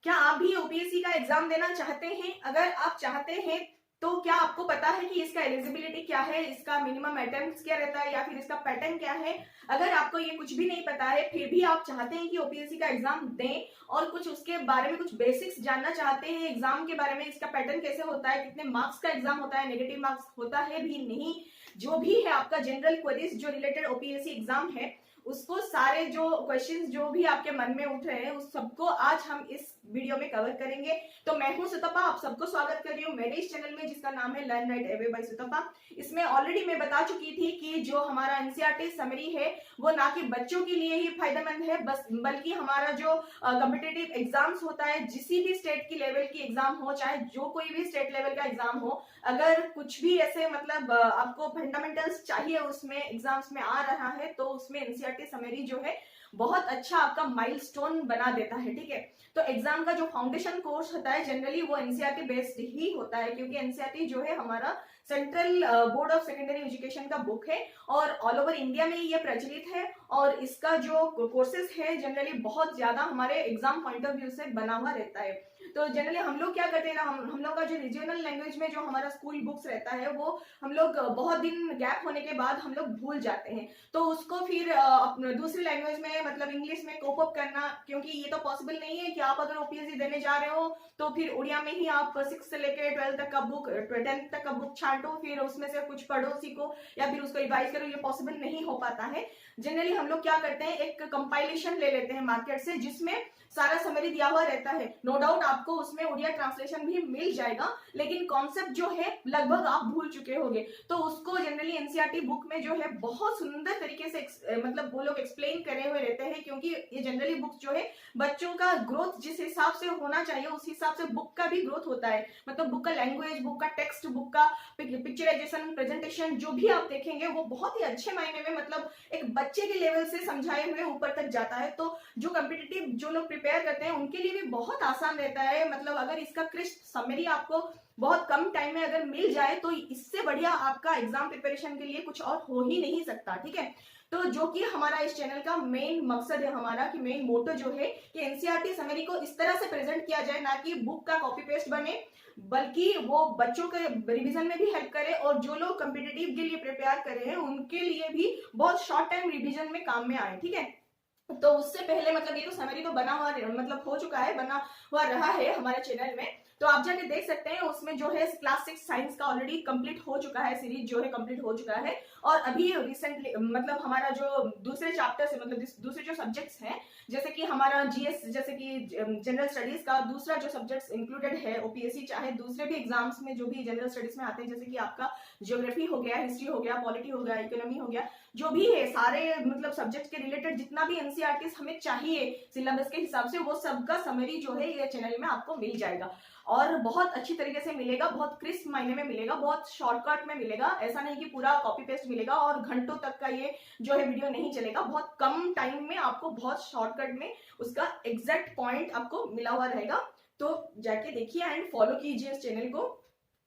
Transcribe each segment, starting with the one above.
क्या आप भी यूपीएससी का एग्जाम देना चाहते हैं? अगर आप चाहते हैं तो क्या आपको पता है कि इसका एलिजिबिलिटी क्या है, इसका मिनिमम अटेम्प्ट्स क्या रहता है या फिर इसका पैटर्न क्या है? अगर आपको ये कुछ भी नहीं पता है फिर भी आप चाहते हैं कि यूपीएससी का एग्जाम दें और कुछ उसके बारे में कुछ बेसिक्स जानना चाहते हैं, एग्जाम के बारे में, इसका पैटर्न कैसे होता है, कितने मार्क्स का एग्जाम होता है, नेगेटिव मार्क्स होता है भी नहीं, जो भी है आपका जनरल क्वेरीज जो रिलेटेड ओपीएससी एग्जाम है उसको सारे जो क्वेश्चंस जो भी आपके मन में उठ रहे हैं उस सबको आज हम इस वीडियो में कवर करेंगे। तो मैं हूं सुतपा, आप सबको स्वागत कर रही हूँ मेरे इस चैनल में जिसका नाम है लर्न राइट अवे बाय सुतपा। इसमें ऑलरेडी मैं बता चुकी थी कि जो हमारा एनसीईआरटी समरी है वो ना कि बच्चों के लिए ही फायदेमंद है बस, बल्कि हमारा जो कॉम्पिटिटिव एग्जाम्स होता है, जिसी भी स्टेट की लेवल की एग्जाम हो, चाहे जो कोई भी स्टेट लेवल का एग्जाम हो, अगर कुछ भी ऐसे मतलब आपको फंडामेंटल्स चाहिए उसमें एग्जाम्स में आ रहा है तो उसमें एनसीईआरटी समरी जो है बहुत अच्छा आपका माइलस्टोन बना देता है। ठीक है, तो एग्जाम का जो फाउंडेशन कोर्स होता है जनरली वो एनसीईआरटी बेस्ड ही होता है, क्योंकि एनसीईआरटी जो है हमारा central board of secondary education का बुक है और ऑल ओवर इंडिया में ये प्रचलित है और इसका जो कोर्सेज है जनरली बहुत ज्यादा हमारे एग्जाम पॉइंट ऑफ व्यू से बना हुआ रहता है। तो जनरली हम लोग क्या करते हैं ना, हम लोग का जो रीजनल लैंग्वेज में जो हमारा स्कूल बुक्स रहता है वो हम लोग बहुत दिन गैप होने के बाद हम लोग भूल जाते हैं, तो उसको फिर दूसरी लैंग्वेज में मतलब इंग्लिश में कोप अप करना, क्योंकि ये तो पॉसिबल नहीं है कि आप अगर ओपीएससी देने जा रहे हो तो फिर उड़िया में ही आप 6 से लेकर 12 तक का बुक 10th तक का बुक छांटो, फिर उसमें से कुछ पढ़ो सीखो या फिर उसको रिवाइज करो, ये पॉसिबल नहीं हो पाता है। जनरली हम लोग क्या करते हैं, एक कंपाइलेशन ले लेते हैं मार्केट से जिसमें सारा समरी दिया हुआ रहता है। नो डाउट आपको उसमें उड़िया ट्रांसलेशन भी मिल जाएगा, लेकिन कॉन्सेप्ट जो है लगभग आप भूल चुके होंगे, तो उसको जनरली एनसीईआरटी बुक में जो है बहुत सुंदर तरीके से मतलब वो लोग एक्सप्लेन करे हुए रहते हैं, क्योंकि ये जनरली बुक जो है बच्चों का ग्रोथ जिस हिसाब से होना चाहिए उस हिसाब से बुक का भी ग्रोथ होता है। मतलब बुक का लैंग्वेज, बुक का टेक्स्ट, बुक का पिक्चराइजेशन, प्रेजेंटेशन जो भी आप देखेंगे वो बहुत ही अच्छे मायने में मतलब एक बच्चे के लेवल से समझाए हुए ऊपर तक जाता है। तो जो कॉम्पिटिटिव जो लोग प्रिपेयर करते हैं उनके लिए भी बहुत आसान रहता है। मतलब अगर इसका क्रिस्प समरी आपको बहुत कम टाइम में अगर मिल जाए तो इससे बढ़िया आपका एग्जाम प्रिपरेशन के लिए कुछ और हो ही नहीं सकता। ठीक है, तो जो कि हमारा इस चैनल का मेन मकसद है, हमारा कि मेन मोटो जो है कि एनसीईआरटी समरी को इस तरह से प्रेजेंट किया जाए, ना कि बुक का कॉपी पेस्ट बने, बल्कि वो बच्चों के रिवीजन में भी हेल्प करे और जो लोग कॉम्पिटिटिव के लिए प्रिपेयर कर रहे हैं उनके लिए भी बहुत शॉर्ट टाइम रिवीजन में काम में आए। ठीक है, तो उससे पहले मतलब ये तो समरी तो बना हुआ मतलब हो चुका है, बना हुआ रहा है हमारे चैनल में, तो आप जाके देख सकते हैं। उसमें जो है क्लास 6 साइंस का ऑलरेडी कंप्लीट हो चुका है, सीरीज जो है कंप्लीट हो चुका है। और अभी रिसेंटली मतलब हमारा जो दूसरे चैप्टर से मतलब दूसरे जो सब्जेक्ट्स हैं, जैसे कि हमारा जीएस, जैसे कि जनरल स्टडीज का दूसरा जो सब्जेक्ट्स इंक्लूडेड है ओपीएससी, चाहे दूसरे भी एग्जाम्स में जो भी जनरल स्टडीज में आते हैं, जैसे कि आपका ज्योग्राफी हो गया, हिस्ट्री हो गया, पॉलिटी हो गया, इकोनॉमी हो गया, जो भी है सारे मतलब सब्जेक्ट के रिलेटेड जितना भी एनसीईआरटी हमें चाहिए सिलेबस के हिसाब से वो सबका समरी जो है ये चैनल में आपको मिल जाएगा और बहुत अच्छी तरीके से मिलेगा, बहुत क्रिस्प मायने में मिलेगा, बहुत शॉर्टकट में मिलेगा। ऐसा नहीं कि पूरा कॉपी पेस्ट मिलेगा और घंटों तक का ये जो है वीडियो नहीं चलेगा, बहुत कम टाइम में आपको बहुत शॉर्टकट में उसका एग्जैक्ट पॉइंट आपको मिला हुआ रहेगा। तो जाके देखिए एंड फॉलो कीजिए इस चैनल को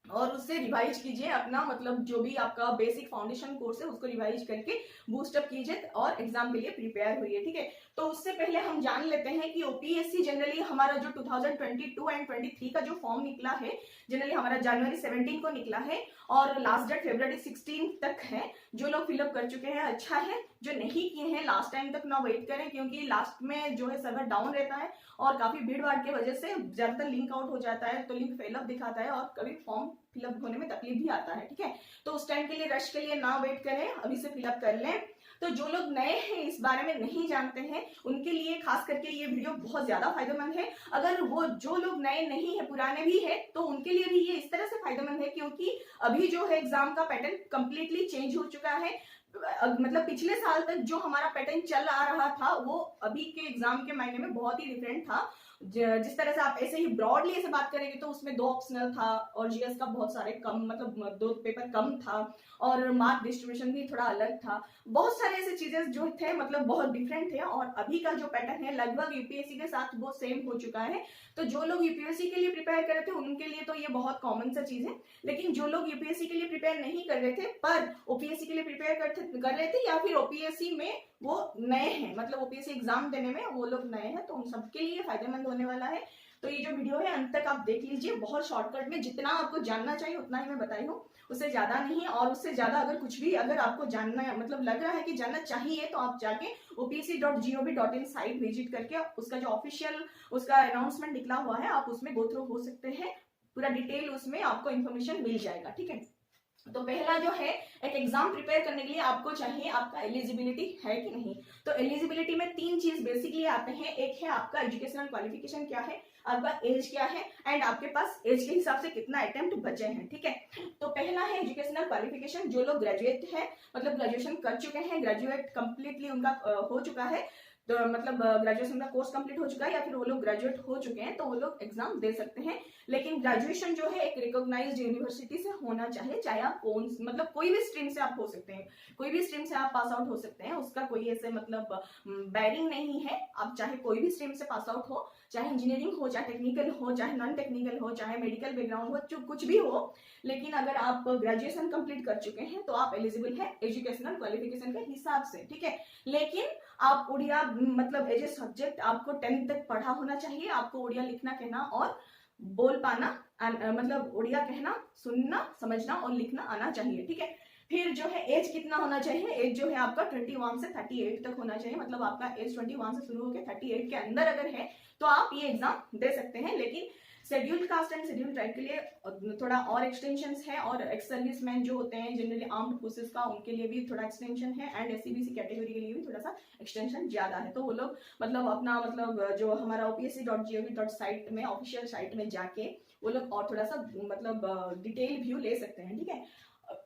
और उससे रिवाइज कीजिए अपना, मतलब जो भी आपका बेसिक फाउंडेशन कोर्स है उसको रिवाइज करके बूस्टअप कीजिए और एग्जाम के लिए प्रिपेयर हुई है। ठीक है, तो उससे पहले हम जान लेते हैं कि ओपीएससी जनरली हमारा जो 2022 एंड 23 का जो फॉर्म निकला है, जनरली हमारा जनवरी 17 को निकला है और लास्ट डेट फरवरी 16 तक है। जो लोग फिलअप कर चुके हैं अच्छा है, जो नहीं किए हैं लास्ट टाइम तक ना वेट करें, क्योंकि लास्ट में जो है सर्वर डाउन रहता है और काफी भीड़ भाड़ की वजह से ज्यादातर लिंक आउट हो जाता है, तो लिंक फेलअप दिखाता है और कभी फॉर्म फिलअप होने में तकलीफ भी आता है। ठीक है, तो उस टाइम के लिए रश के लिए ना वेट करें, अभी से फिलअप कर लें। तो जो लोग नए हैं इस बारे में नहीं जानते हैं उनके लिए खास करके ये वीडियो बहुत ज्यादा फायदेमंद है। अगर वो जो लोग नए नहीं है पुराने भी है तो उनके लिए भी ये इस तरह से फायदेमंद है क्योंकि अभी जो है एग्जाम का पैटर्न कंप्लीटली चेंज हो चुका है। मतलब पिछले साल तक जो हमारा पैटर्न चल आ रहा था वो अभी के एग्जाम के मायने में बहुत ही डिफरेंट था। जिस तरह से आप ऐसे ही ब्रॉडली ऐसे बात करेंगे तो उसमें 2 ऑप्शनल था और जीएस का बहुत सारे कम मतलब 2 पेपर कम था और मार्क डिस्ट्रीब्यूशन भी थोड़ा अलग था। बहुत सारे ऐसे चीजें जो थे मतलब बहुत डिफरेंट थे और अभी का जो पैटर्न है लगभग यूपीएससी के साथ वो सेम हो चुका है। तो जो लोग यूपीएससी के लिए प्रिपेयर कर रहे थे उनके लिए तो ये बहुत कॉमन सा चीज है, लेकिन जो लोग यूपीएससी के लिए प्रिपेयर नहीं कर रहे थे पर ओपीएससी के लिए प्रिपेयर कर रहे थे या फिर ओपीएससी में वो नए हैं, मतलब ओपीएससी एग्जाम देने में वो लोग नए हैं, तो उन सबके लिए फायदेमंद होने वाला है। तो ये जो वीडियो है अंत तक आप देख लीजिए, बहुत शॉर्टकट में जितना आपको जानना चाहिए उतना ही मैं बताई हूँ, उससे ज्यादा नहीं। और उससे ज्यादा अगर कुछ भी अगर आपको जानना मतलब लग रहा है कि जानना चाहिए, तो आप जाके opsc.gov.in साइट विजिट करके उसका जो ऑफिशियल उसका अनाउंसमेंट निकला हुआ है आप उसमें गो थ्रू हो सकते हैं, पूरा डिटेल उसमें आपको इन्फॉर्मेशन मिल जाएगा। ठीक है, तो पहला जो है एक एग्जाम प्रिपेयर करने के लिए आपको चाहिए आपका एलिजिबिलिटी है कि नहीं। तो एलिजिबिलिटी में 3 चीज बेसिकली आते हैं, एक है आपका एजुकेशनल क्वालिफिकेशन क्या है, आपका एज क्या है, एंड आपके पास एज के हिसाब से कितना अटेम्प्ट बचे हैं। ठीक है, तो पहला है एजुकेशनल क्वालिफिकेशन, जो लोग ग्रेजुएट है मतलब ग्रेजुएशन कर चुके हैं, ग्रेजुएट कंप्लीटली उनका हो चुका है, तो मतलब ग्रेजुएशन का कोर्स कंप्लीट हो चुका है या फिर वो लोग ग्रेजुएट हो चुके हैं, तो वो लोग एग्जाम दे सकते हैं। लेकिन ग्रेजुएशन जो है एक रिकॉग्नाइज्ड यूनिवर्सिटी से होना चाहिए, चाहे आप कौन मतलब कोई भी स्ट्रीम से आप हो सकते हैं, कोई भी स्ट्रीम से आप पास आउट हो सकते हैं, उसका कोई ऐसे मतलब बैरिंग नहीं है। आप चाहे कोई भी स्ट्रीम से पास आउट हो, चाहे इंजीनियरिंग हो, चाहे टेक्निकल हो, चाहे नॉन टेक्निकल हो, चाहे मेडिकल बैकग्राउंड हो, जो कुछ भी हो, लेकिन अगर आप ग्रेजुएशन कंप्लीट कर चुके हैं तो आप एलिजिबल है एजुकेशनल क्वालिफिकेशन के हिसाब से। ठीक है, लेकिन आप उड़िया मतलब एज ए सब्जेक्ट आपको 10th तक पढ़ा होना चाहिए, आपको उड़िया लिखना कहना और बोल पाना मतलब उड़िया कहना सुनना समझना और लिखना आना चाहिए। ठीक है, फिर जो है एज कितना होना चाहिए, एज जो है आपका 21 से 38 तक होना चाहिए, मतलब आपका एज 21 से शुरू होकर 38 के अंदर अगर है तो आप ये एग्जाम दे सकते हैं। लेकिन scheduled caste and scheduled tribe के लिए थोड़ा और एक्सटेंशन है, और एक्स सर्विसमैन जो होते हैं जनरली आर्म्ड फोर्सेस का, उनके लिए भी थोड़ा एक्सटेंशन है, एंड SC/BC कैटेगरी के लिए भी थोड़ा सा एक्सटेंशन ज्यादा है। तो वो लोग मतलब अपना मतलब जो हमारा opsc.gov.साइट में ऑफिशियल साइट में जाके वो लोग और थोड़ा सा मतलब डिटेल व्यू ले सकते हैं। ठीक है,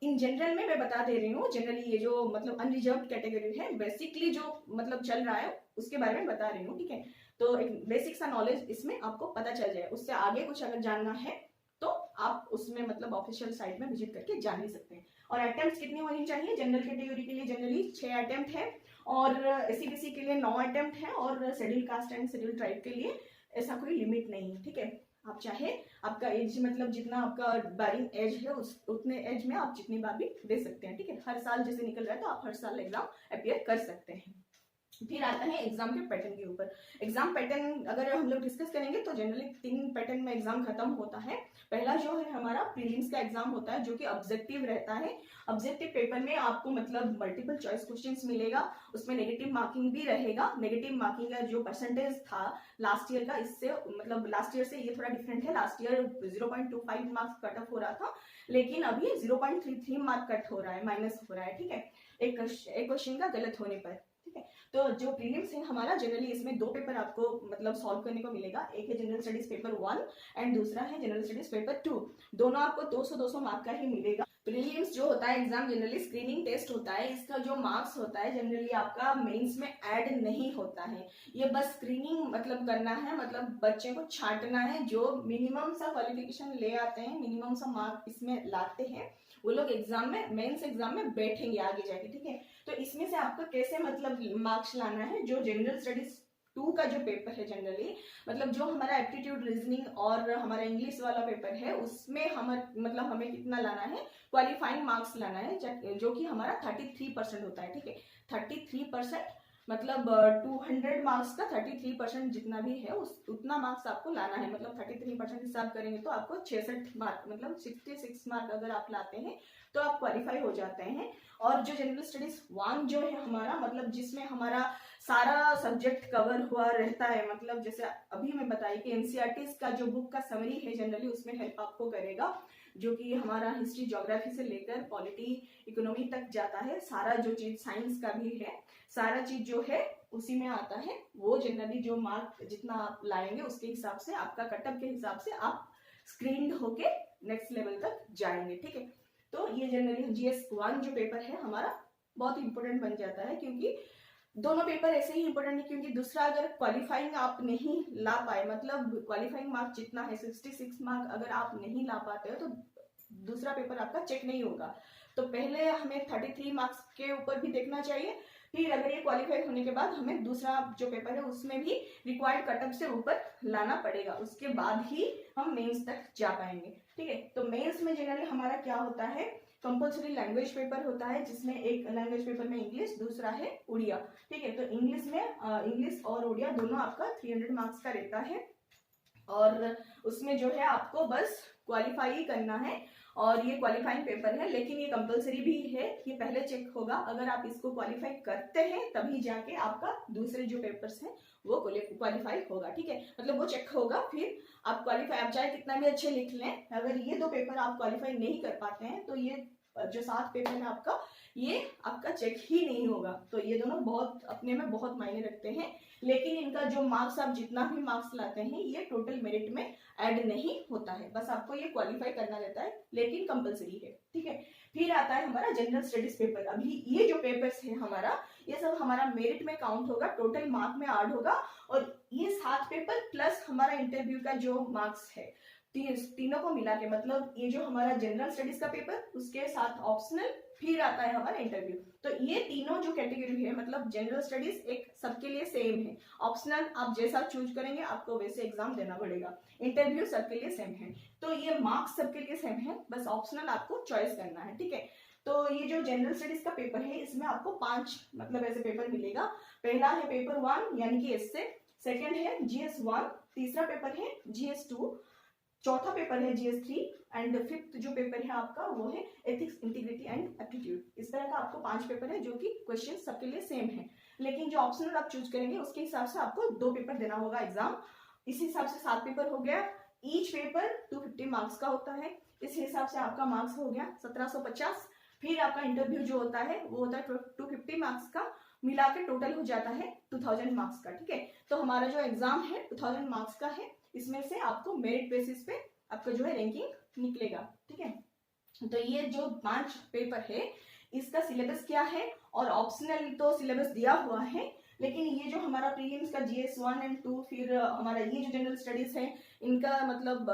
इन जनरल में मैं बता दे रही हूँ, जनरली ये जो मतलब अनरिजर्व कैटेगरी है, बेसिकली जो मतलब चल रहा है उसके बारे में बता रही हूँ। ठीक है, तो एक बेसिक सा नॉलेज इसमें आपको पता चल जाए, उससे आगे कुछ अगर जानना है तो आप उसमें मतलब ऑफिशियल साइट में विजिट करके जान ही सकते हैं। और अटेम्प्ट कितनी होनी चाहिए, जनरल कैटेगरी के लिए जनरली 6 अटेम्प्ट है, और SC/BC के लिए 9 अटेम्प्ट है, और schedule caste and schedule tribe के लिए ऐसा कोई लिमिट नहीं है। ठीक है, आप चाहे आपका एज मतलब जितना आपका बैरिंग एज है उतने एज में आप जितनी बार भी दे सकते हैं। ठीक है, हर साल जैसे निकल रहा है तो आप हर साल एग्जाम अपियर कर सकते हैं। फिर आता है एग्जाम के पैटर्न के ऊपर। एग्जाम पैटर्न अगर हम लोग डिस्कस करेंगे तो जनरली 3 पैटर्न में एग्जाम खत्म होता है। पहला जो है हमारा प्रीलिम्स का एग्जाम होता है, जो कि ऑब्जेक्टिव रहता है। ऑब्जेक्टिव पेपर में आपको मतलब मल्टीपल चॉइस क्वेश्चंस मिलेगा, उसमें नेगेटिव मार्किंग भी रहेगा। नेगेटिव मार्किंग का जो परसेंटेज था लास्ट ईयर का, इससे मतलब लास्ट ईयर से ये थोड़ा डिफरेंट है। Last year 0.25 marks cut off हो रहा था, लेकिन अभी 0.33 मार्क कट हो रहा है, माइनस हो रहा है। ठीक है, एक क्वेश्चन का गलत होने पर। ठीक है, तो जो प्रीलिम्स है हमारा जनरली इसमें 2 पेपर आपको मतलब सॉल्व करने को मिलेगा, एक है जनरल स्टडीज पेपर 1 एंड दूसरा है जनरल स्टडीज पेपर 2। दोनों आपको 200 मार्क का ही मिलेगा। प्रीलिम्स जो होता है एग्जाम जनरली स्क्रीनिंग टेस्ट होता है, इसका जो मार्क्स होता है जनरली आपका मेंस में ऐड नहीं होता है, ये बस स्क्रीनिंग मतलब करना है, मतलब बच्चे को छांटना है। जो मिनिमम सा क्वालिफिकेशन ले आते हैं, मिनिमम सा मार्क इसमें लाते हैं, वो लोग एग्जाम में मेंस एग्जाम में बैठेंगे आगे जाके। ठीक है, तो इसमें से आपको कैसे मतलब मार्क्स लाना है, जो जनरल स्टडीज 2 का जो पेपर है जनरली मतलब जो हमारा एप्टीट्यूड रीजनिंग और हमारा इंग्लिश वाला पेपर है, उसमें हमें कितना लाना है, क्वालिफाइंग मार्क्स लाना है, जो कि हमारा 33% होता है। ठीक है, 33% मतलब 200 मार्क्स का 33% जितना भी है उतना मार्क्स आपको लाना है। मतलब 33% हिसाब करेंगे तो आपको 66 मार्क मतलब 66 मार्क अगर आप लाते हैं तो आप क्वालिफाई हो जाते हैं। और जो जनरल स्टडीज 1 जो है हमारा मतलब जिसमें हमारा सारा सब्जेक्ट कवर हुआ रहता है, मतलब जैसे अभी मैं बताई कि NCERT का जो बुक का समरी है जनरली उसमें हेल्प आपको करेगा, जो कि हमारा हिस्ट्री ज्योग्राफी से लेकर पॉलिटी इकोनॉमी तक जाता है। सारा जो चीज साइंस का भी है, सारा चीज जो है उसी में आता है। वो जनरली जो मार्क जितना आप लाएंगे उसके हिसाब से आपका कटअप के हिसाब से आप स्क्रीन्ड होके नेक्स्ट लेवल तक जाएंगे। ठीक है, तो ये जनरली GS1 जो पेपर है हमारा बहुत इंपॉर्टेंट बन जाता है, क्योंकि दोनों पेपर ऐसे ही इंपॉर्टेंट है, क्योंकि दूसरा अगर क्वालिफाइंग आप नहीं ला पाए, मतलब क्वालिफाइंग मार्क जितना है 66 मार्क अगर आप नहीं ला पाते हो तो दूसरा पेपर आपका चेक नहीं होगा। तो पहले हमें 33 मार्क्स के ऊपर भी देखना चाहिए, फिर अगर ये क्वालिफाई होने के बाद हमें दूसरा जो पेपर है उसमें भी रिक्वायर्ड कटअप से ऊपर लाना पड़ेगा, उसके बाद ही हम मेंस तक जा पाएंगे। ठीक है, तो मेंस में जनरली हमारा क्या होता है, कंपल्सरी लैंग्वेज पेपर होता है, जिसमें एक लैंग्वेज पेपर में इंग्लिश, दूसरा है उड़िया। ठीक है, तो इंग्लिश में इंग्लिश और उड़िया दोनों आपका 300 मार्क्स का रहता है। और उसमें जो है आपको बस क्वालिफाई ही करना है, और ये क्वालिफाइंग पेपर है, लेकिन ये कंपलसरी भी है, ये पहले चेक होगा। अगर आप इसको क्वालिफाई करते हैं तभी जाके आपका दूसरे जो पेपर्स हैं वो क्वालिफाई होगा, ठीक है, मतलब वो चेक होगा, फिर आप क्वालिफाई, आप चाहे कितना भी अच्छे लिख लें, अगर ये 2 पेपर आप क्वालिफाई नहीं कर पाते हैं तो ये जो 7 पेपर है आपका, ये आपका चेक ही नहीं होगा। तो ये दोनों बहुत अपने में बहुत मायने रखते हैं, लेकिन इनका जो मार्क्स, आप जितना भी मार्क्स लाते हैं ये टोटल मेरिट में ऐड नहीं होता है, बस आपको ये क्वालिफाई करना रहता है, लेकिन कंपलसरी है, ठीक है। फिर आता है हमारा जनरल स्टडीज पेपर। अभी ये जो पेपर्स है हमारा, ये सब हमारा मेरिट में काउंट होगा, टोटल मार्क में ऐड होगा, और ये 7 पेपर प्लस हमारा इंटरव्यू का जो मार्क्स है, तीनों को मिला के, मतलब ये जो हमारा जनरल स्टडीज का पेपर, उसके साथ ऑप्शनल, फिर आता है हमारा इंटरव्यू। तो ये तीनों जो कैटेगरी है, मतलब जनरल स्टडीज एक सबके लिए सेम है, ऑप्शनल आप जैसा चूज करेंगे आपको वैसे एग्जाम देना पड़ेगा, इंटरव्यू सबके लिए सेम है। तो ये मार्क्स सबके लिए सेम है, बस ऑप्शनल आपको चॉइस करना है, ठीक है। तो ये जो जनरल स्टडीज का पेपर है, इसमें आपको 5 मतलब ऐसे पेपर मिलेगा। पहला है पेपर 1 यानी कि एस्से, सेकंड है GS 1, तीसरा पेपर है GS 2, चौथा पेपर है GS 3, एंड फिफ्थ जो पेपर है आपका वो है एथिक्स, इंटीग्रिटी एंड एप्टीट्यूड। इस तरह का आपको 5 पेपर है जो कि क्वेश्चन सबके लिए सेम है, लेकिन जो ऑप्शनल आप चूज करेंगे उसके हिसाब से आपको 2 पेपर देना होगा एग्जाम। इस हिसाब से 7 पेपर हो गया, ईच पेपर 250 मार्क्स का होता है, इस हिसाब से आपका मार्क्स हो गया 1750। फिर आपका इंटरव्यू जो होता है वो होता है 250 मार्क्स का, मिला के टोटल हो जाता है 2000 मार्क्स का, ठीक है। तो हमारा जो एग्जाम है 2000 मार्क्स का है, इसमें से आपको मेरिट बेसिस पे आपका जो है रैंकिंग निकलेगा, ठीक है। तो ये जो 5 पेपर है इसका सिलेबस क्या है, और ऑप्शनल तो सिलेबस दिया हुआ है, लेकिन ये जो हमारा प्रीलिम्स का GS 1 एंड 2, फिर हमारा ये जो जनरल स्टडीज है इनका मतलब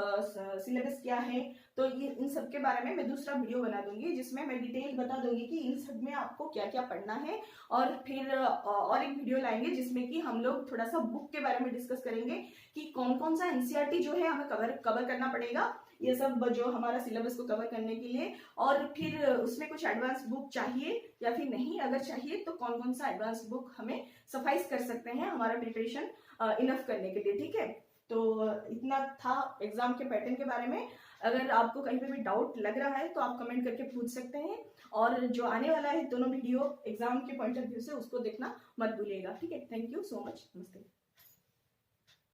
सिलेबस क्या है, तो ये इन सब के बारे में मैं दूसरा वीडियो बना दूंगी, जिसमें मैं डिटेल बता दूंगी कि इन सब में आपको क्या क्या पढ़ना है। और फिर और एक वीडियो लाएंगे जिसमें कि हम लोग थोड़ा सा बुक के बारे में डिस्कस करेंगे कि कौन कौन सा NCERT जो है हमें कवर करना पड़ेगा, ये सब जो हमारा सिलेबस को कवर करने के लिए, और फिर उसमें कुछ एडवांस बुक चाहिए या फिर नहीं, अगर चाहिए तो कौन कौन सा एडवांस बुक हमें सफाइस कर सकते हैं हमारा प्रिपरेशन इनफ करने के लिए, ठीक है। तो इतना था एग्जाम के पैटर्न के बारे में। अगर आपको कहीं पे भी डाउट लग रहा है तो आप कमेंट करके पूछ सकते हैं, और जो आने वाला है दोनों वीडियो एग्जाम के पॉइंट ऑफ व्यू से उसको देखना मत भूलिएगा, ठीक है। थैंक यू सो मच, नमस्ते।